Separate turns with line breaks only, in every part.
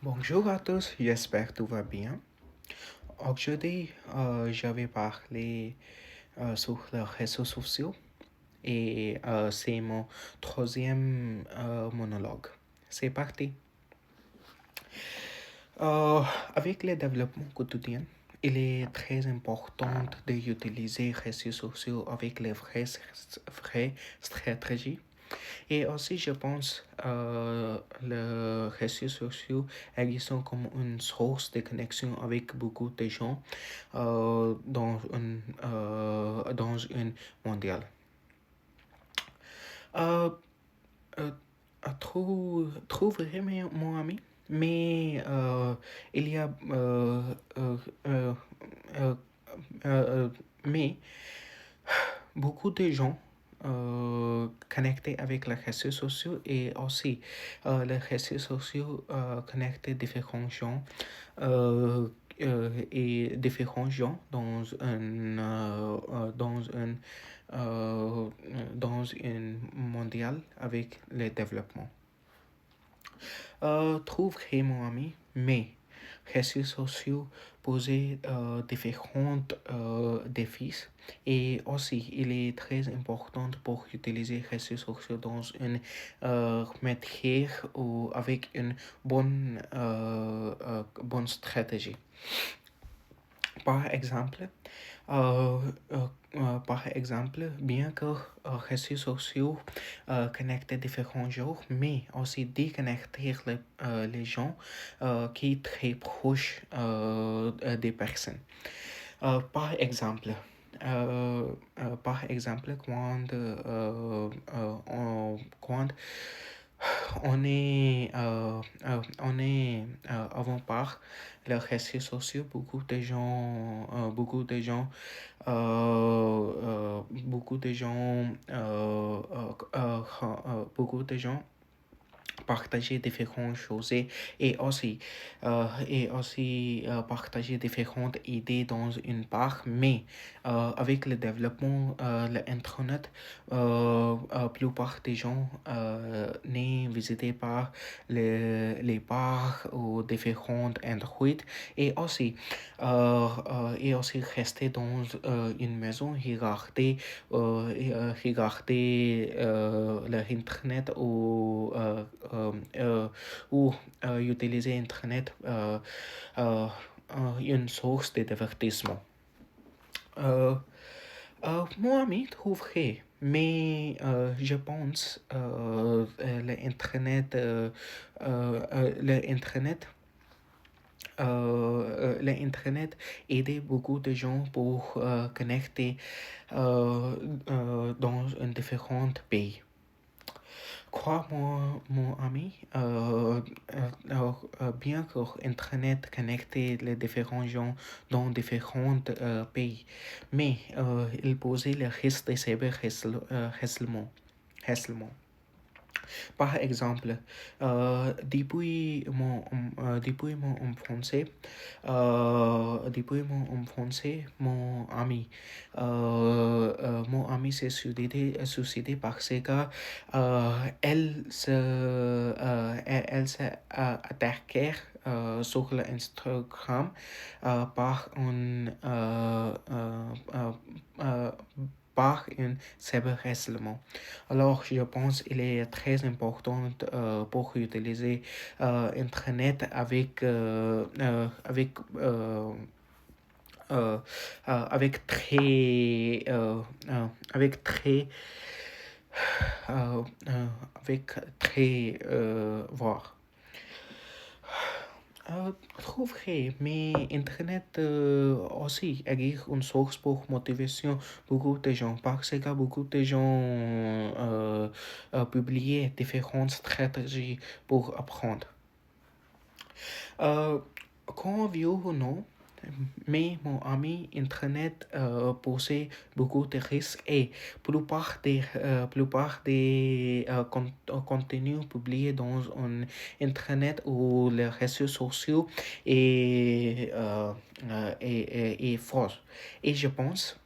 Bonjour à tous, j'espère que tout va bien. Aujourd'hui, je vais parler sur les réseaux sociaux et c'est mon troisième monologue. C'est parti. Euh, Avec le développement quotidien, il est très important d'utiliser les réseaux sociaux avec les vraies stratégies. Et aussi, je pense les réseaux sociaux existent comme une source de connexion avec beaucoup de gens dans une mondiale. Euh, euh, Trouve vraiment mon ami, mais il y a euh, euh, euh, mais beaucoup de gens connectés avec les réseaux sociaux et aussi les réseaux sociaux connectent différents gens euh, et différents gens euh, dans une mondiale avec le développement. Trouve mon ami, mais réseaux sociaux poser différents défis et aussi il est très important pour utiliser les réseaux sociaux dans une matière ou avec une bonne stratégie. Par exemple, euh, euh, par exemple, bien que réseaux sociaux connectent différents gens, mais aussi déconnecter les gens qui sont très proches des personnes. Par exemple, quand on est avant par les réseaux sociaux, beaucoup de gens partager différentes choses et aussi partager différentes idées dans une part, mais avec le développement de l'internet plupart des gens ne visitent pas les parcs ou différentes Android et aussi rester dans une maison regarder l'internet ou utiliser internet une source de divertissement. Euh, Mon ami trouverait, mais je pense l'internet aide beaucoup de gens pour connecter dans un différent pays. Crois-moi, mon ami, bien que Internet connecte les différents gens dans différents pays, mais il pose le risque de cyberharcèlement. Par exemple, depuis mon enfance, mon ami s'est suicidé parce que elle s'est attaquée sur l'Instagram par euh, par un cyberharcèlement. Alors, je pense qu'il est très important pour utiliser Internet avec avec très avec très voir. Trouverai, mais Internet aussi existe une source pour motivation beaucoup de gens parce que beaucoup de gens publient différentes stratégies pour apprendre. Euh, Quand vieux ou non, mais mon ami Internet posait beaucoup de risques et plupart des contenus publiés dans un Internet ou les réseaux sociaux est faux. Et je pense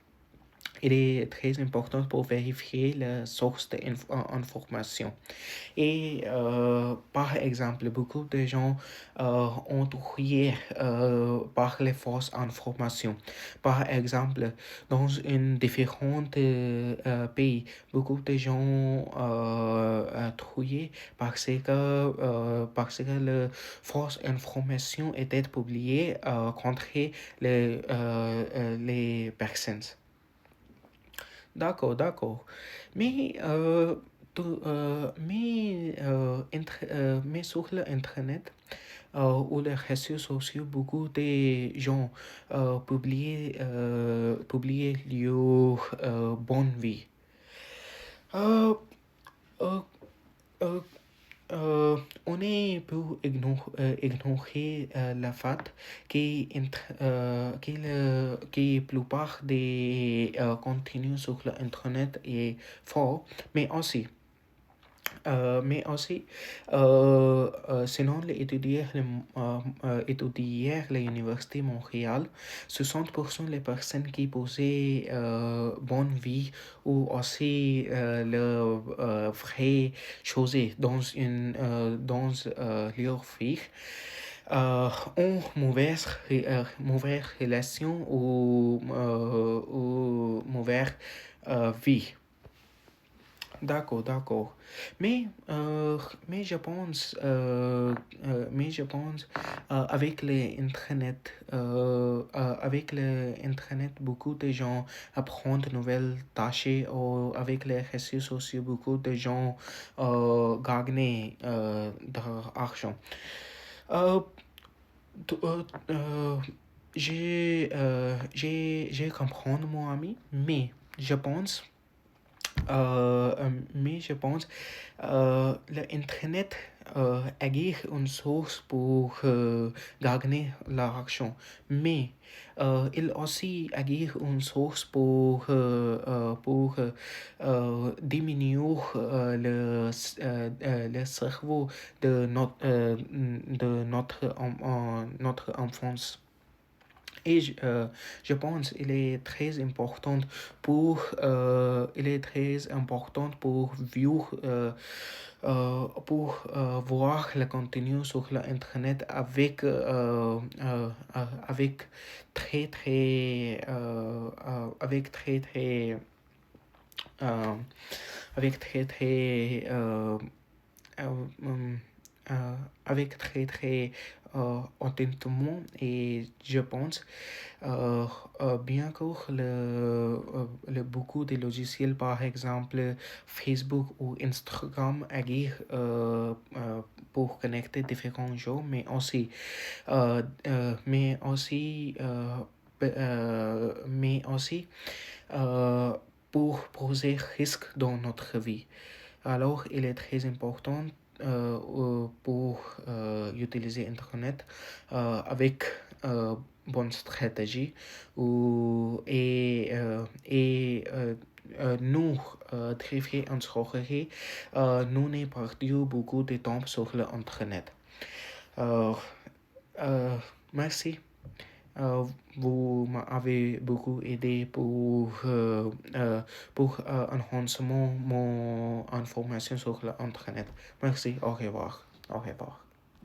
il est très important pour vérifier la source d'information. Et par exemple, beaucoup de gens ont trouvé par les fausses informations. Par exemple, dans une différente pays, beaucoup de gens trouvé parce que la fausse information était publiée contre les personnes. D'accord, d'accord. Mais, mais sur l'Internet ou les réseaux sociaux, beaucoup de gens publient leur bonne vie. Euh, euh, euh, on est pour ignorer le fait que la plupart des contenus sur l'Internet est faux, mais aussi selon les étudiants de l'Université de Montréal, 60% des personnes qui possèdent bonne vie ou aussi le vrai chose dans leur vie ont mauvaise relation ou mauvaise vie. D'accord, d'accord. Mais je pense, avec avec l'Internet, beaucoup de gens apprennent de nouvelles tâches. Ou avec les réseaux sociaux, beaucoup de gens gagnent de l'argent. Euh, t- euh, euh, j'ai compris mon ami, je pense mais je pense l'Internet est une source pour gagner l'argent, mais il aussi est une source pour diminuer le cerveau de notre enfance. Et je pense qu'il est très important pour voir le contenu sur l'internet avec avec euh, très euh, hum, avec très honnêtement et je pense bien que beaucoup de logiciels par exemple Facebook ou Instagram agissent pour connecter différents gens mais aussi euh, pour poser risque dans notre vie. Alors, il est très important pour utiliser Internet avec bonne stratégie et nous trier en soirée, nous n'avons perdu beaucoup de temps sur l'Internet. Euh, euh, merci. Euh, vous m'avez beaucoup aidé pour enhancement mon information sur l'internet. Merci, au revoir. Au revoir.